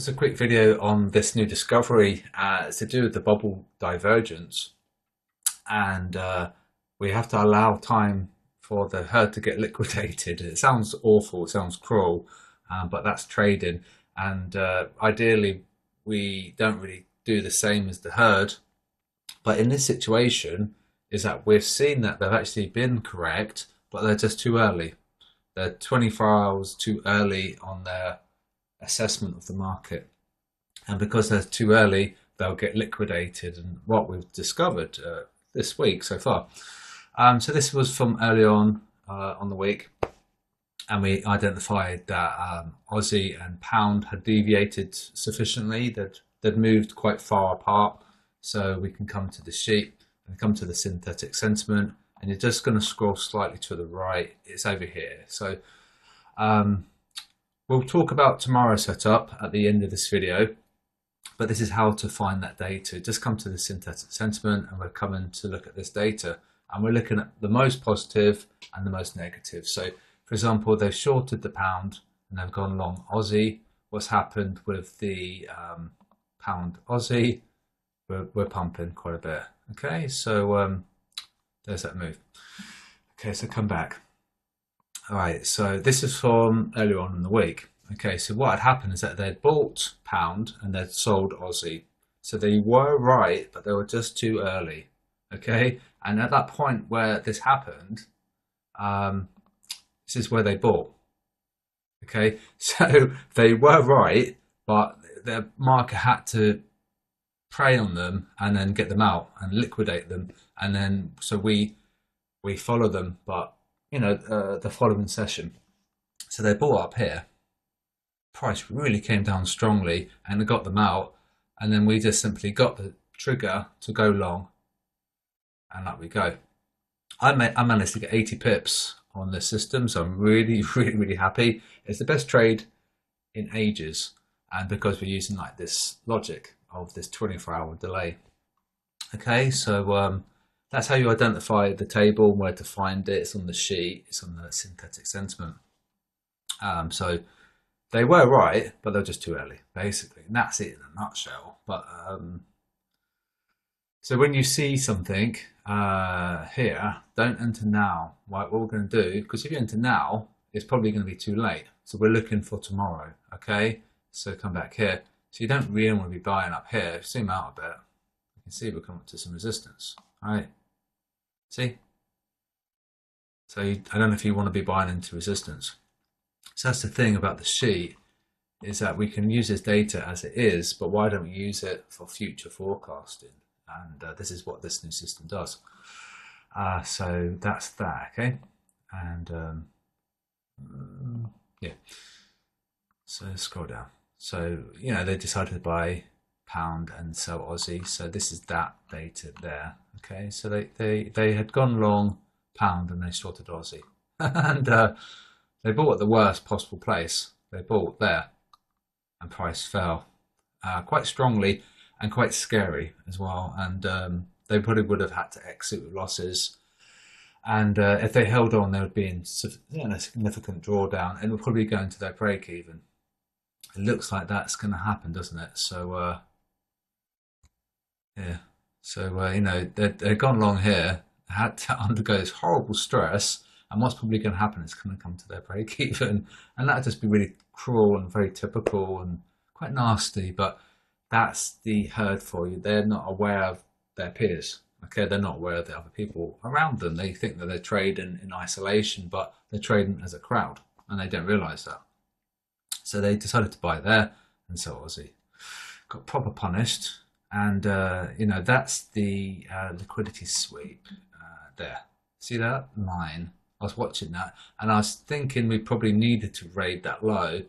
Just a quick video on this new discovery. It's to do with the bubble divergence, and we have to allow time for the herd to get liquidated. It sounds awful, it sounds cruel, but that's trading, and ideally we don't really do the same as the herd. But in this situation is that we've seen that they've actually been correct, but they're just too early. They're 24 hours too early on their assessment of the market, and because they're too early they'll get liquidated, and what we've discovered this week so far. So this was from early on the week, and we identified that Aussie and pound had deviated sufficiently, that they'd moved quite far apart. So we can come to the sheet and come to the synthetic sentiment, and you're just going to scroll slightly to the right. It's over here. So we'll talk about tomorrow's setup at the end of this video, but this is how to find that data. Just come to the synthetic sentiment, and we're coming to look at this data, and we're looking at the most positive and the most negative. So for example, they've shorted the pound and they've gone long Aussie. What's happened with the pound Aussie? We're pumping quite a bit. Okay, so there's that move. Okay, so come back. All right, so this is from earlier on in the week. Okay, so what had happened is that they'd bought pound and they'd sold Aussie. So they were right, but they were just too early. Okay, and at that point where this happened, this is where they bought. Okay, so they were right, but the market had to prey on them and then get them out and liquidate them, and then so we follow them, but you know, the following session. So they bought up here, price really came down strongly and it got them out, and then we just simply got the trigger to go long, and up we go. I managed to get 80 pips on this system, so I'm really happy. It's the best trade in ages, and because we're using like this logic of this 24-hour delay. Okay, so that's how you identify the table and where to find it. It's on the sheet, it's on the synthetic sentiment. So they were right, but they're just too early, basically. And that's it in a nutshell. But so when you see something here, don't enter now. Right, what we're going to do, because if you enter now, it's probably going to be too late. So we're looking for tomorrow. Okay, so come back here. So you don't really want to be buying up here. Zoom out a bit. You can see we're coming up to some resistance. All right. See? So I don't know if you want to be buying into resistance. So that's the thing about the sheet, is that we can use this data as it is, but why don't we use it for future forecasting? And this is what this new system does. So that's that, okay? And yeah. So scroll down. So, you know, they decided to buy pound and sell Aussie. So this is that data there. Okay, so they had gone long pound and they shorted Aussie. And they bought at the worst possible place. They bought there, and price fell quite strongly and quite scary as well. And they probably would have had to exit with losses. And if they held on, there would be a significant drawdown, and it would probably go into their break even. It looks like that's going to happen, doesn't it? So yeah, so you know, they've gone long here, had to undergo this horrible stress, and what's probably going to happen is going to come to their break even, and that'd just be really cruel and very typical and quite nasty. But that's the herd for you. They're not aware of their peers. Okay, they're not aware of the other people around them. They think that they're trading in isolation, but they're trading as a crowd, and they don't realise that. So they decided to buy there and sell Aussie. Got proper punished, and you know, that's the liquidity sweep there. See that line? I was watching that, and I was thinking we probably needed to raid that low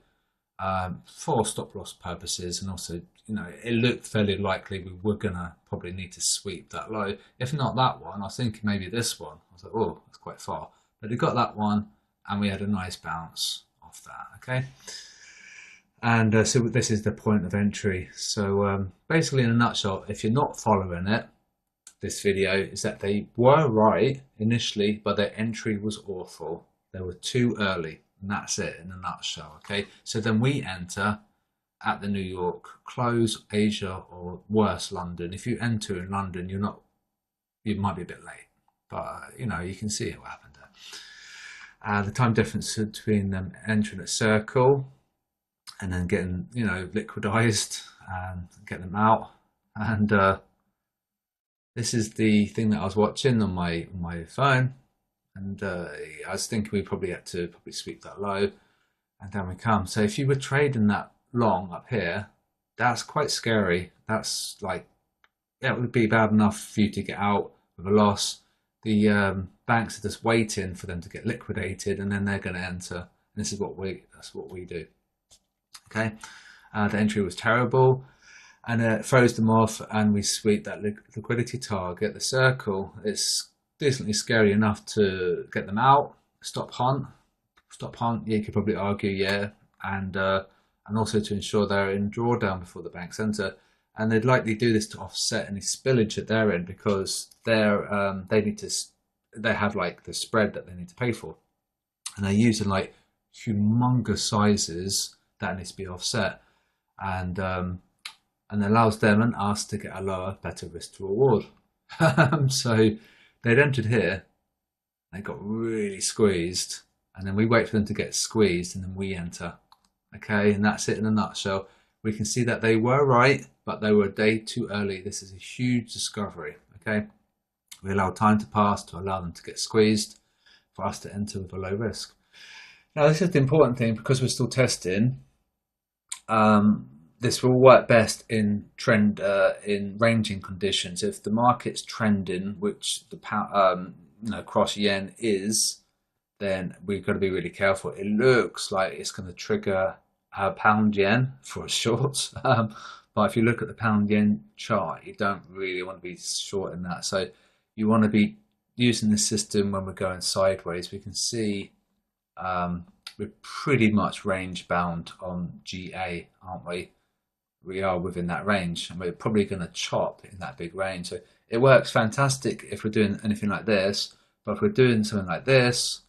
for stop loss purposes, and also, you know, it looked fairly likely we were gonna probably need to sweep that low. If not that one, I was thinking maybe this one. I was like, oh, that's quite far, but we got that one, and we had a nice bounce off that. Okay. And so this is the point of entry. So basically, in a nutshell, if you're not following it, this video, is that they were right initially, but their entry was awful. They were too early, and that's it in a nutshell. Okay, so then we enter at the New York close, Asia, or worse, London. If you enter in London, you might be a bit late, but you know, you can see what happened there. The time difference between them entering a circle and then getting, you know, liquidized and getting them out. And this is the thing that I was watching on my phone, and I was thinking we probably had to sweep that low, and down we come. So if you were trading that long up here, that's quite scary. That's like, it would be bad enough for you to get out with a loss. The banks are just waiting for them to get liquidated, and then they're going to enter. And that's what we do. Okay, the entry was terrible, and it throws them off, and we sweep that liquidity target. The circle is decently scary enough to get them out. Stop hunt. Yeah, you could probably argue, yeah, and also to ensure they're in drawdown before the banks enter. And they'd likely do this to offset any spillage at their end, because they have like the spread that they need to pay for, and they're using like humongous sizes that needs to be offset, and allows them and us to get a lower, better risk to reward. So they'd entered here, they got really squeezed, and then we wait for them to get squeezed, and then we enter. Okay, and that's it in a nutshell. We can see that they were right, but they were a day too early. This is a huge discovery. Okay, we allow time to pass to allow them to get squeezed for us to enter with a low risk. Now, this is the important thing, because we're still testing. This will work best in in ranging conditions. If the market's trending, which the cross yen is, then we've got to be really careful. It looks like it's going to trigger pound yen for a short, but if you look at the pound yen chart, you don't really want to be short in that. So you want to be using the system when we're going sideways. We can see we're pretty much range bound on GA, aren't we? We are within that range, and we're probably going to chop in that big range. So it works fantastic if we're doing anything like this, but if we're doing something like this,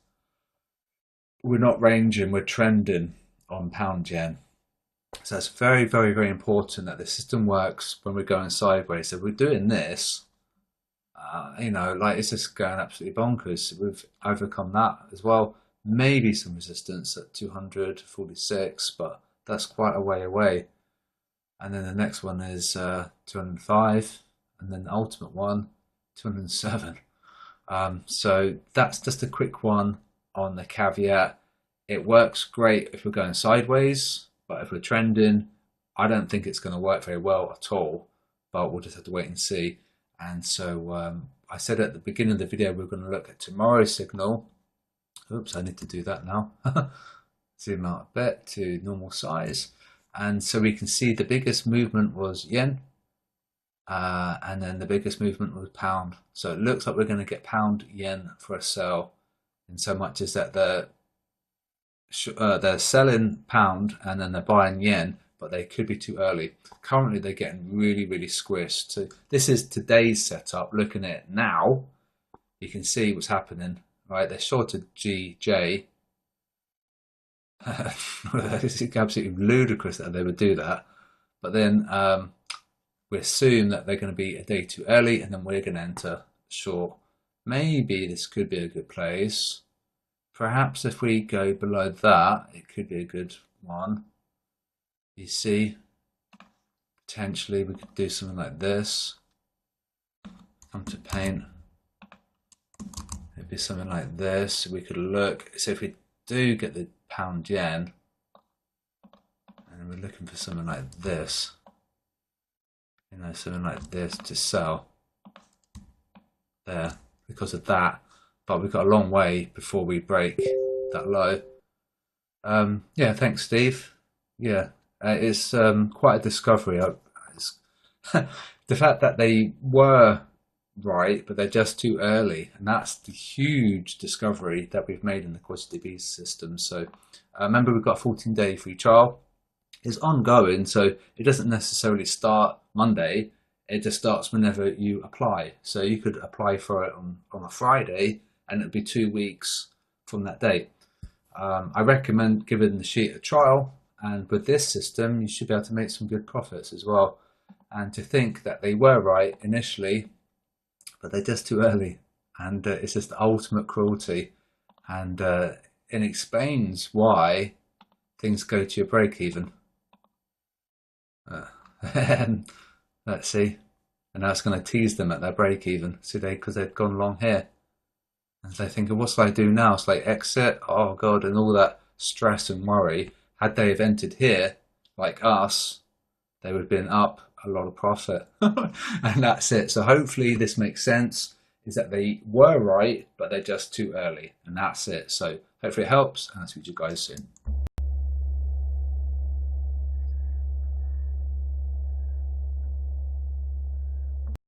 we're not ranging, we're trending on pound yen. So it's very, very, very important that the system works when we're going sideways. So if we're doing this, you know, like, it's just going absolutely bonkers. We've overcome that as well. Maybe some resistance at 246, but that's quite a way away. And then the next one is 205, and then the ultimate one, 207. So that's just a quick one on the caveat. It works great if we're going sideways, but if we're trending, I don't think it's going to work very well at all, but we'll just have to wait and see. And so I said at the beginning of the video, we're going to look at tomorrow's signal. Oops, I need to do that now. Zoom out a bit to normal size. And so we can see the biggest movement was yen, and then the biggest movement was pound. So it looks like we're going to get pound yen for a sell, in so much as that they're selling pound and then they're buying yen, but they could be too early. Currently, they're getting really, really squished. So this is today's setup. Looking at it now, you can see what's happening. Right, they're shorted GJ. It's absolutely ludicrous that they would do that. But then we assume that they're going to be a day too early, and then we're going to enter short. Maybe this could be a good place. Perhaps if we go below that, it could be a good one. You see, potentially we could do something like this. Come to paint. It'd be something like this. We could look. So if we do get the pound yen, and we're looking for something like this, you know, something like this to sell there because of that. But we've got a long way before we break that low. Yeah, thanks, Steve. Yeah, it's quite a discovery. The fact that they were right, but they're just too early, and that's the huge discovery that we've made in the Quantity B system. So remember, we've got a 14-day free trial. It's ongoing, so it doesn't necessarily start Monday. It just starts whenever you apply. So you could apply for it on a Friday, and it'll be 2 weeks from that date. I recommend giving the sheet a trial, And with this system, you should be able to make some good profits as well. And to think that they were right initially, but they're just too early. And it's just the ultimate cruelty. And it explains why things go to your break even. Let's see. And now it's going to tease them at their break even. See, because they've gone long here. And they're thinking, what shall I do now? It's like exit. Oh God, and all that stress and worry. Had they have entered here, like us, they would have been up a lot of profit. And that's it. So hopefully this makes sense, is that they were right, but they're just too early. And that's it. So hopefully it helps, and I'll speak to you guys soon.